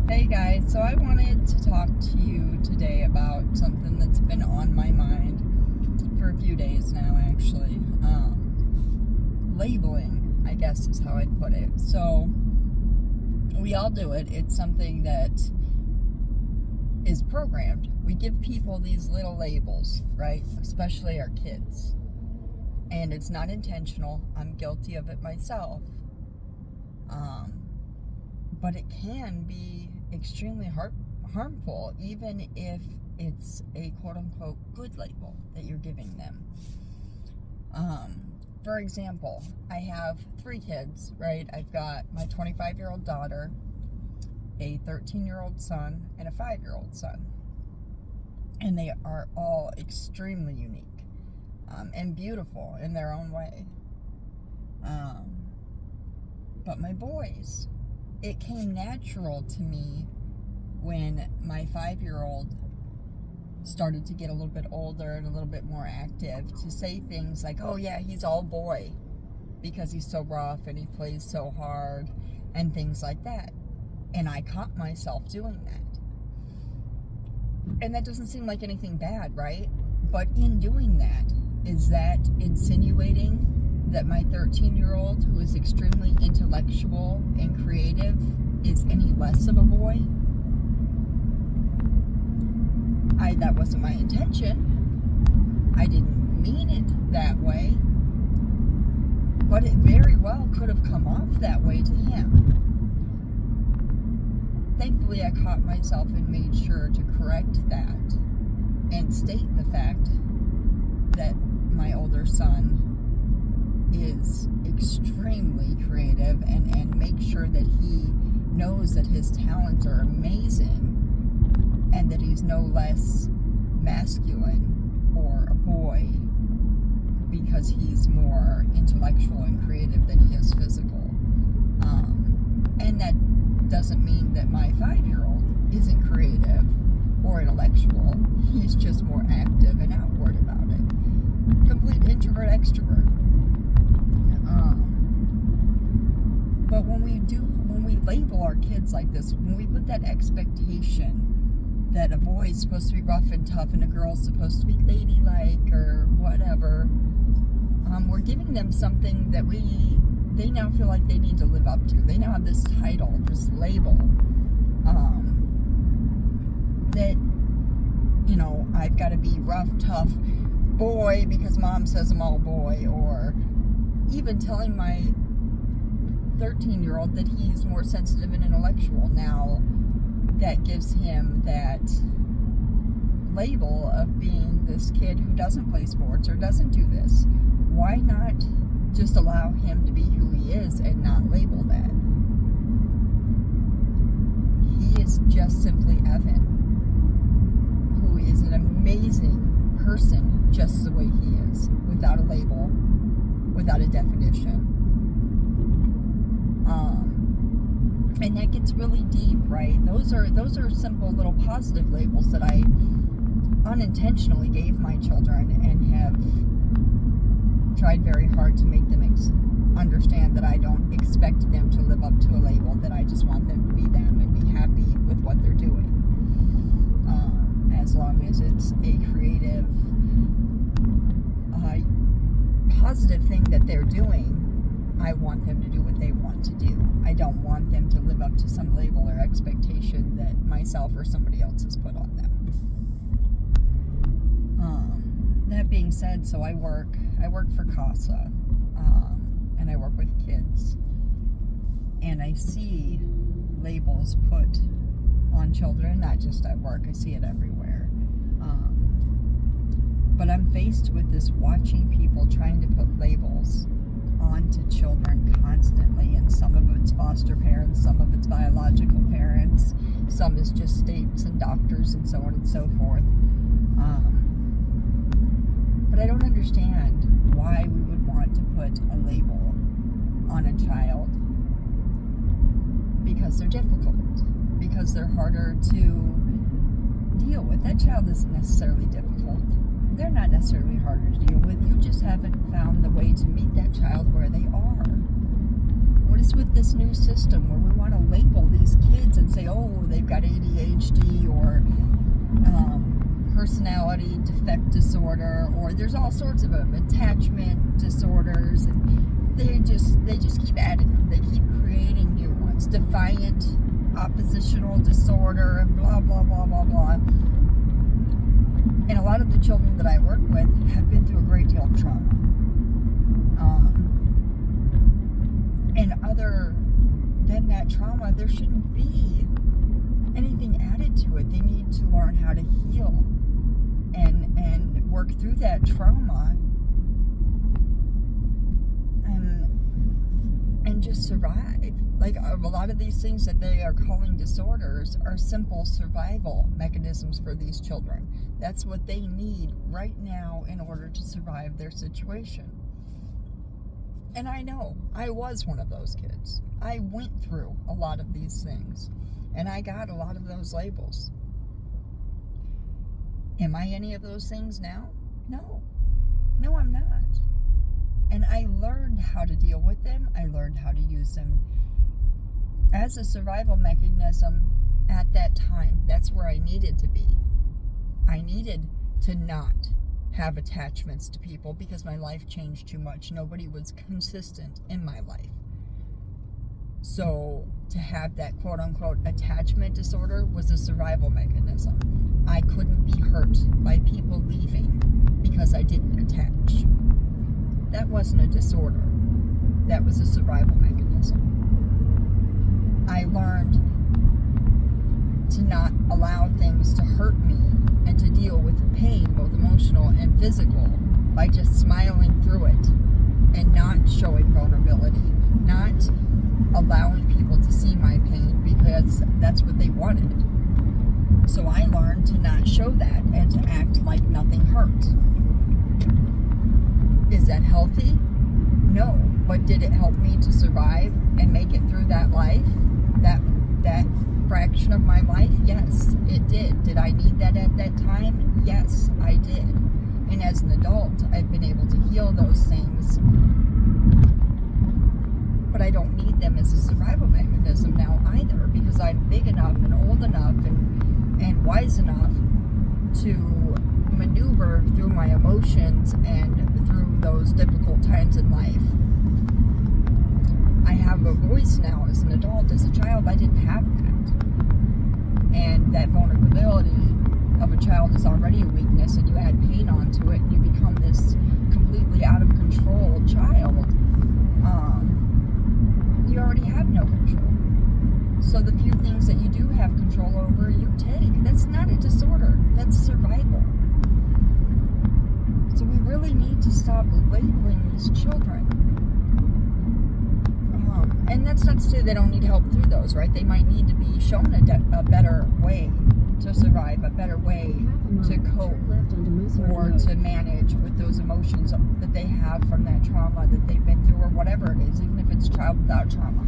Hey guys, so I wanted to talk to you today about something that's been on my mind for a few days now, actually. Labeling, I guess is how I'd put it. So, we all do it. It's something that is programmed. We give people these little labels, right? Especially our kids. And it's not intentional. I'm guilty of it myself. But it can be extremely harmful, even if it's a quote-unquote good label that you're giving them. For example, I have 3 kids, right? I've got my 25-year-old daughter, a 13-year-old son, and a 5-year-old son. And they are all extremely unique and beautiful in their own way. But my boys, it came natural to me when my 5-year-old started to get a little bit older and a little bit more active to say things like, oh yeah, he's all boy because he's so rough and he plays so hard and things like that. And I caught myself doing that. And that doesn't seem like anything bad, right? But in doing that, is that insinuating that my 13-year-old, who is extremely intellectual and creative, is any less of a boy? That wasn't my intention. I didn't mean it that way. But it very well could have come off that way to him. Thankfully, I caught myself and made sure to correct that and state the fact that my older son is extremely creative and make sure that he knows that his talents are amazing and that he's no less masculine or a boy because he's more intellectual and creative than he is physical. And that doesn't mean that my 5-year-old isn't creative or intellectual. He's just more active and outward about it. Complete introvert, extrovert. But when we label our kids like this, when we put that expectation that a boy is supposed to be rough and tough and a girl's supposed to be ladylike or whatever, we're giving them something that they now feel like they need to live up to. They now have this title, this label, that, I've got to be rough, tough boy because mom says I'm all boy, or even telling my 13-year-old that he's more sensitive and intellectual. Now, that gives him that label of being this kid who doesn't play sports or doesn't do this. Why not just allow him to be who he is and not label that? He is just simply Evan, who is an amazing person just the way he is, without a label, without a definition. And that gets really deep, right? Those are simple little positive labels that I unintentionally gave my children and have tried very hard to make them understand that I don't expect them to live up to a label, that I just want them to be them and be happy with what they're doing. As long as it's a creative, positive thing that they're doing, I want them to do what they want to do. I don't want them to live up to some label or expectation that myself or somebody else has put on them. That being said, so I work for CASA, and I work with kids, and I see labels put on children, not just at work, I see it everywhere. But I'm faced with this, watching people trying to put labels onto children constantly, and some of it's foster parents, some of it's biological parents, some is just states and doctors and so on and so forth. But I don't understand why we would want to put a label on a child, because they're difficult, because they're harder to deal with. That child isn't necessarily difficult. They're not necessarily harder to deal with. You just haven't found the way to meet that child where they are. What is with this new system where we want to label these kids and say, oh, they've ADHD or personality defect disorder, or there's all sorts of them, attachment disorders, and they just keep adding them. They keep creating new ones. Defiant oppositional disorder and blah blah blah blah blah. And a lot of the children that I work with have been through a great deal of trauma. And other than that trauma, there shouldn't be anything added to it. They need to learn how to heal and work through that trauma and just survive. Like, a lot of these things that they are calling disorders are simple survival mechanisms for these children. That's what they need right now in order to survive their situation. And I know, I was one of those kids. I went through a lot of these things, and I got a lot of those labels. Am I any of those things now? No. No, I'm not. And I learned how to deal with them. I learned how to use them as a survival mechanism at that time. That's where I needed to be. I needed to not have attachments to people because my life changed too much. Nobody was consistent in my life. So to have that quote-unquote attachment disorder was a survival mechanism. I couldn't be hurt by people leaving because I didn't attach. That wasn't a disorder. That was a survival mechanism. I learned to not allow things to hurt me and to deal with pain, both emotional and physical, by just smiling through it and not showing vulnerability, not allowing people to see my pain because that's what they wanted. So I learned to not show that and to act like nothing hurt. Is that healthy? No. But did it help me to survive and make it through that life? That fraction of my life? Yes, it did. Did I need that at that time? Yes, I did. And as an adult, I've been able to heal those things. But I don't need them as a survival mechanism now either, because I'm big enough and old enough and wise enough to maneuver through my emotions and through those difficult times in life. I have a voice now as an adult. As a child, I didn't have that. And that vulnerability of a child is already a weakness, and you add pain onto it, and you become this completely out of control child. You already have no control. So the few things that you do have control over, you take. That's not a disorder. That's survival. So we really need to stop labeling these children. And that's not to say they don't need help through those, right? They might need to be shown a better way to survive, a better way to cope or to manage with those emotions that they have from that trauma that they've been through, or whatever it is, even if it's a child without trauma.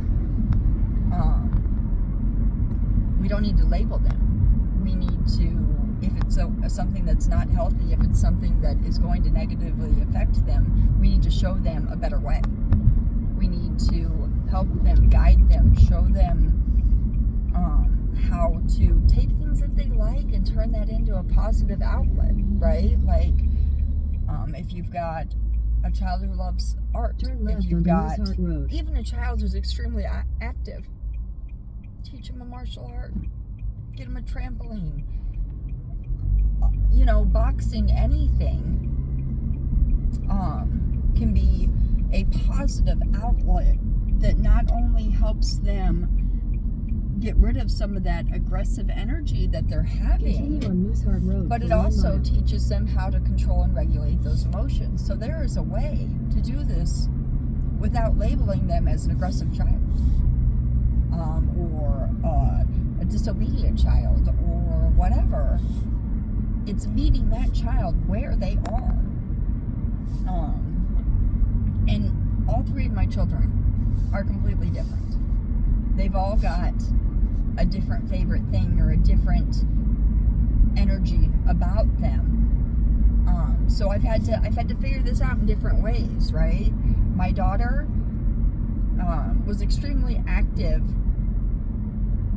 We don't need to label them. We need to, if it's something that's not healthy, if it's something that is going to negatively affect them, we need to show them a better way. We need to help them, guide them, show them how to take things that they like and turn that into a positive outlet, right? Like, if you've got a child who loves art, if you've got even a child who's extremely active, teach them a martial art, get them a trampoline, boxing, anything can be a positive outlet that not only helps them get rid of some of that aggressive energy that they're having, but it also teaches them how to control and regulate those emotions. So there is a way to do this without labeling them as an aggressive child, or a disobedient child, or whatever. It's meeting that child where they are. And all three of my children are completely different. They've all got a different favorite thing or a different energy about them. So I've had to figure this out in different ways, right? My daughter was extremely active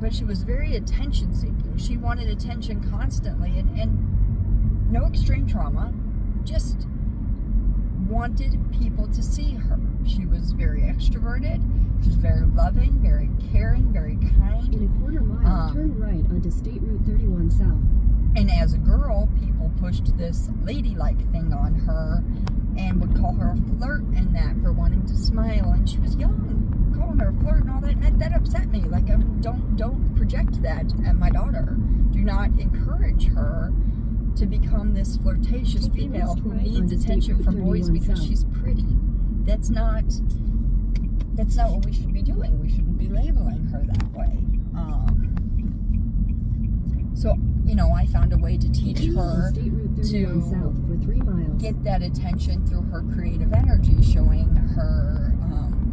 but she was very attention seeking. She wanted attention constantly, and no extreme trauma, just wanted people to see her. She was very extroverted. She was very loving, very caring, very kind. In a quarter mile, turn right onto State Route 31 South. And as a girl, people pushed this ladylike thing on her and would call her a flirt and that for wanting to smile. And she was young, calling her a flirt and all that. And that upset me. Like, don't project that at my daughter. Do not encourage her to become this flirtatious female who needs attention from boys because she's pretty. That's not what we should be doing. We shouldn't be labeling her that way. So, I found a way to teach her to get that attention through her creative energy, showing her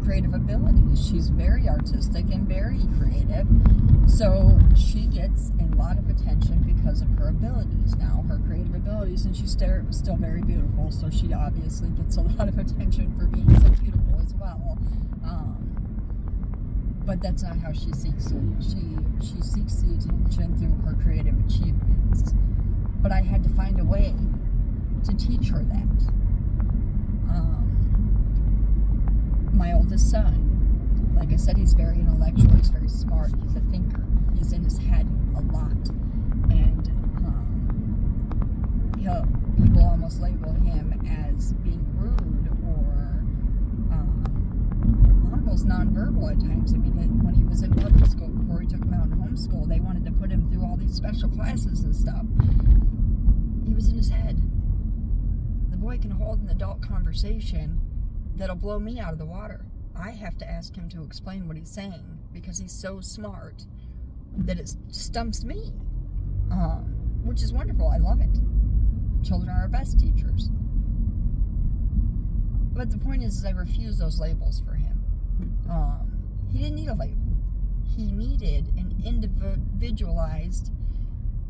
creative abilities. She's very artistic and very creative. So she gets a lot of attention because of her abilities now, her creative abilities, and she's still very beautiful. So she obviously gets a lot of attention for being so beautiful as well. But that's not how she seeks it. She seeks the attention through her creative achievements. But I had to find a way to teach her that. My oldest son, like I said, he's very intellectual, he's very smart, he's a thinker, he's in his head a lot. And people almost label him as being rude or almost nonverbal at times. I mean, when he was in public school, before we took him out in homeschool, they wanted to put him through all these special classes and stuff. He was in his head. The boy can hold an adult conversation that'll blow me out of the water. I have to ask him to explain what he's saying because he's so smart that it stumps me, which is wonderful. I love it. Children are our best teachers. But the point is I refuse those labels for him. He didn't need a label. He needed an individualized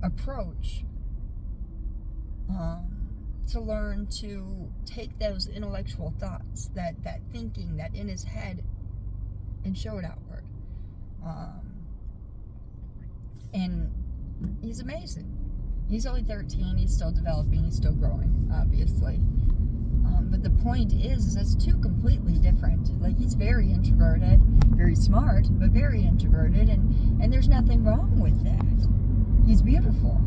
approach to learn to take those intellectual thoughts, that thinking that in his head, and show it outward. And he's amazing. He's only 13, he's still developing, he's still growing, obviously. But the point is that's two completely different. Like, he's very introverted, very smart, but very introverted, and there's nothing wrong with that. He's beautiful.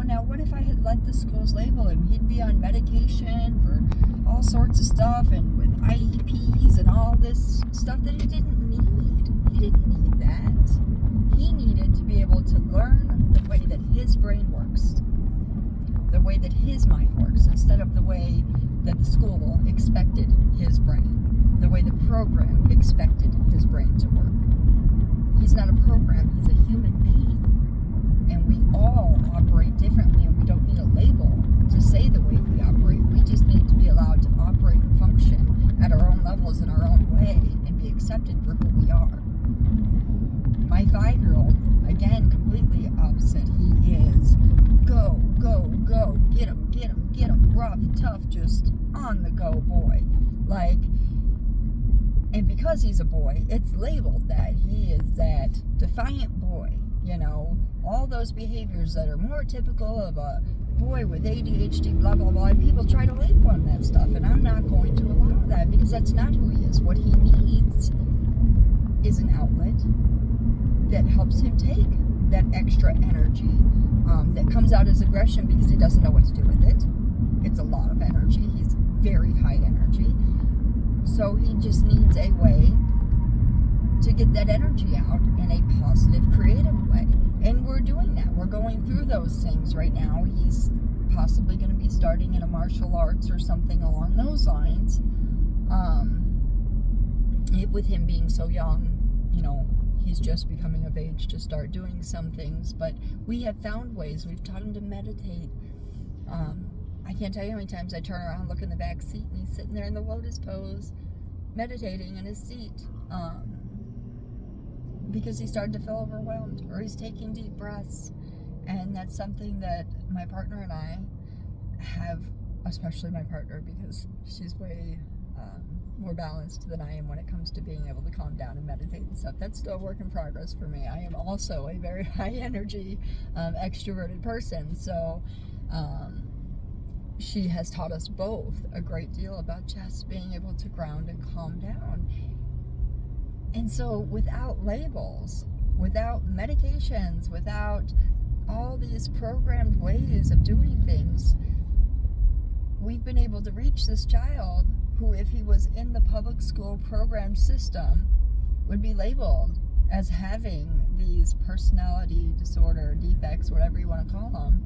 Now what if I had let the schools label him? He'd be on medication for all sorts of stuff and with IEPs and all this stuff that he didn't need. He didn't need that. He needed to be able to learn the way that his brain works, the way that his mind works, instead of the way that the school expected his brain, the way the program expected his brain to work. He's not a program, he's a human being. And we all operate differently, and we don't need a label to say the way we operate. We just need to be allowed to operate and function at our own levels in our own way and be accepted for who we are. My 5-year-old, again, completely opposite. He is go, go, go, get him, rough, tough, just on the go boy. And because he's a boy, it's labeled that he is that defiant boy. All those behaviors that are more typical of a boy with ADHD, blah, blah, blah, and people try to label him that stuff, and I'm not going to allow that because that's not who he is. What he needs is an outlet that helps him take that extra energy that comes out as aggression because he doesn't know what to do with it. It's a lot of energy. He's very high energy. So he just needs a way to get that energy out in a positive, creative way. And we're doing that. We're going through those things right now. He's possibly going to be starting in a martial arts or something along those lines. With him being so young, he's just becoming of age to start doing some things. But we have found ways. We've taught him to meditate. I can't tell you how many times I turn around, look in the back seat, and he's sitting there in the lotus pose, meditating in his seat. Because he started to feel overwhelmed, or he's taking deep breaths. And that's something that my partner and I have, especially my partner, because she's way more balanced than I am when it comes to being able to calm down and meditate and stuff. That's still a work in progress for me. I am also a very high energy, extroverted person. So she has taught us both a great deal about just being able to ground and calm down. And so without labels, without medications, without all these programmed ways of doing things, we've been able to reach this child who, if he was in the public school programmed system, would be labeled as having these personality disorder defects, whatever you want to call them,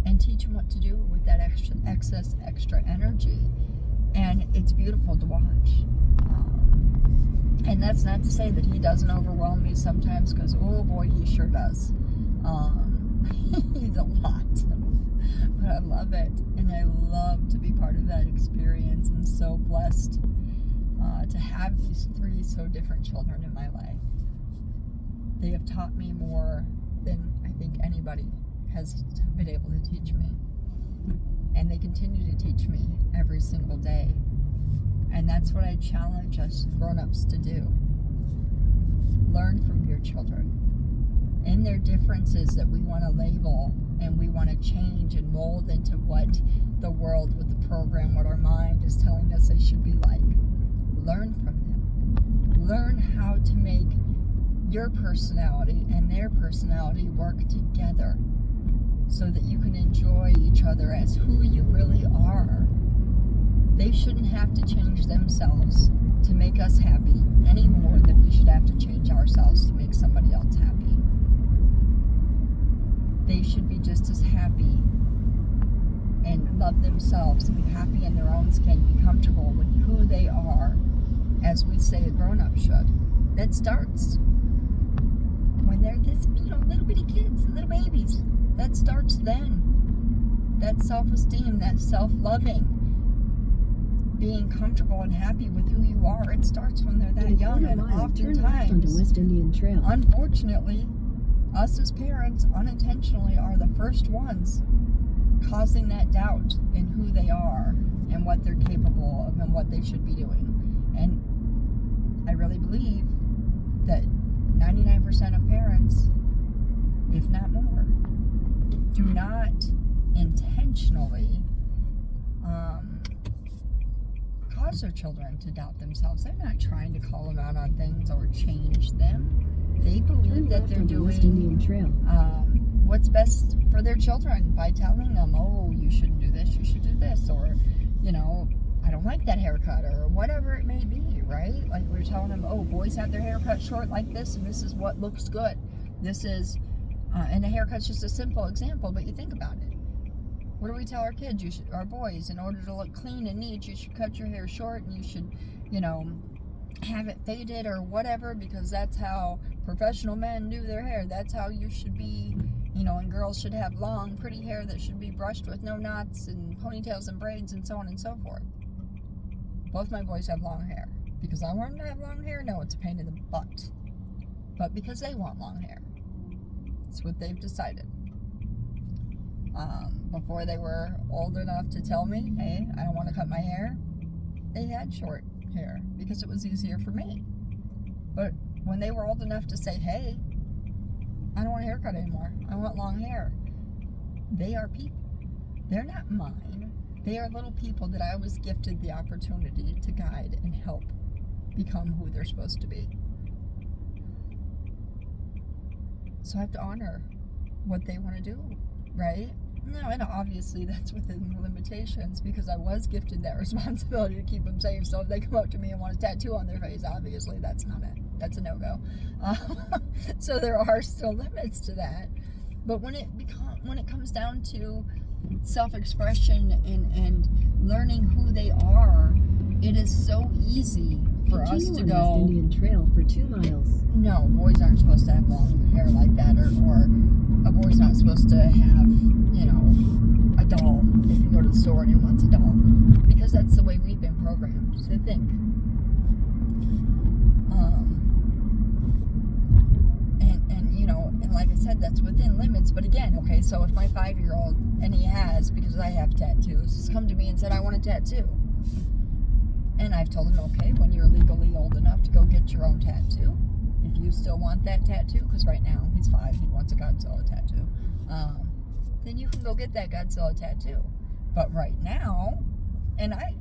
and teach him what to do with that extra energy. And it's beautiful to watch. And that's not to say that he doesn't overwhelm me sometimes, because oh boy, he sure does. He's a lot. But I love it, and I love to be part of that experience, and so blessed to have these 3 so different children in my life. They have taught me more than I think anybody has been able to teach me, and they continue to teach me every single day. And that's what I challenge us grown-ups to do. Learn from your children. In their differences that we want to label and we want to change and mold into what the world, what the program, what our mind is telling us they should be like. Learn from them. Learn how to make your personality and their personality work together so that you can enjoy each other as who you really are. They shouldn't have to change themselves to make us happy any more than we should have to change ourselves to make somebody else happy. They should be just as happy and love themselves and be happy in their own skin, be comfortable with who they are, as we say a grown-up should. That starts when they're this, little bitty kids, little babies. That starts then. That self-esteem, that self-loving, being comfortable and happy with who you are, it starts when they're that young. And oftentimes, West Indian Trail. Unfortunately, us as parents unintentionally are the first ones causing that doubt in who they are and what they're capable of and what they should be doing. And I really believe that 99% of parents, if not more, do not intentionally cause their children to doubt themselves. They're not trying to call them out on things or change them. They believe that they're doing what's best for their children by telling them, oh, you shouldn't do this, you should do this, or, I don't like that haircut, or whatever it may be, right? Like we're telling them, oh, boys have their hair cut short like this, and this is what looks good. This is, and a haircut's just a simple example, but you think about it. What do we tell our kids? Our boys, in order to look clean and neat, you should cut your hair short, and you should, have it faded or whatever, because that's how professional men do their hair. That's how you should be, and girls should have long, pretty hair that should be brushed with no knots and ponytails and braids and so on and so forth. Both my boys have long hair. Because I want them to have long hair? No, it's a pain in the butt. But because they want long hair. It's what they've decided. Before they were old enough to tell me, hey, I don't want to cut my hair, they had short hair because it was easier for me. But when they were old enough to say, hey, I don't want a haircut anymore, I want long hair, they are people. They're not mine. They are little people that I was gifted the opportunity to guide and help become who they're supposed to be. So I have to honor what they want to do, right? No, and obviously that's within the limitations, because I was gifted that responsibility to keep them safe. So if they come up to me and want a tattoo on their face, obviously that's not it. That's a no-go. So there are still limits to that. But when it comes down to self-expression and learning who they are, it is so easy for us to go. Indian Trail for 2 miles. No, boys aren't supposed to have long hair like that, or a boy's not supposed to have, a doll if you go to the store and he wants a doll, because that's the way we've been programmed to think. And like I said, that's within limits. But again, okay, so if my 5-year-old, and he has, because I have tattoos, has come to me and said, I want a tattoo. And I've told him, okay, when you're legally old enough to go get your own tattoo, if you still want that tattoo, because right now he's 5, he wants a Godzilla tattoo, then you can go get that Godzilla tattoo. But right now, and I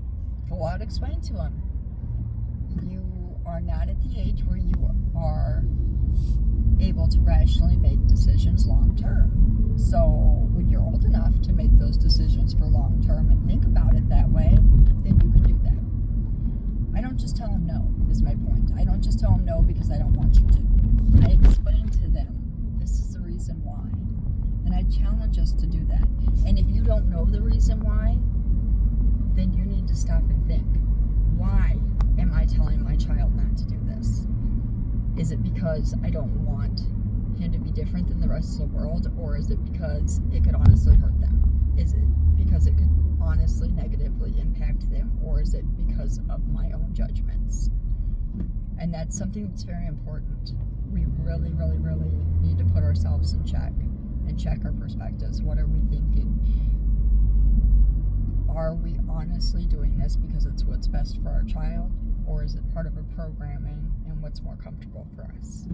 full out explained to him, you are not at the age where you are able to rationally make decisions long term. So when you're old enough to make those decisions for long term and think about it that way, then you can do that. I don't just tell him no, is my point. I don't just tell him no because I don't want you to. I explain to them, this is the reason why. And I challenge us to do that. And if you don't know the reason why, then you need to stop and think, why am I telling my child not to do this? Is it because I don't want him to be different than the rest of the world, or is it because it could honestly hurt them? Is it because it could honestly negatively impact them, or is it because of my own judgments? And that's something that's very important. We really, really, really need to put ourselves in check and check our perspectives. What are we thinking? Are we honestly doing this because it's what's best for our child, or is it part of a programming and what's more comfortable for us?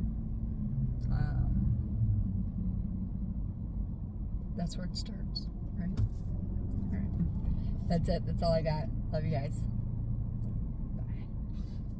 That's where it starts, right? All right. That's it. That's all I got. Love you guys.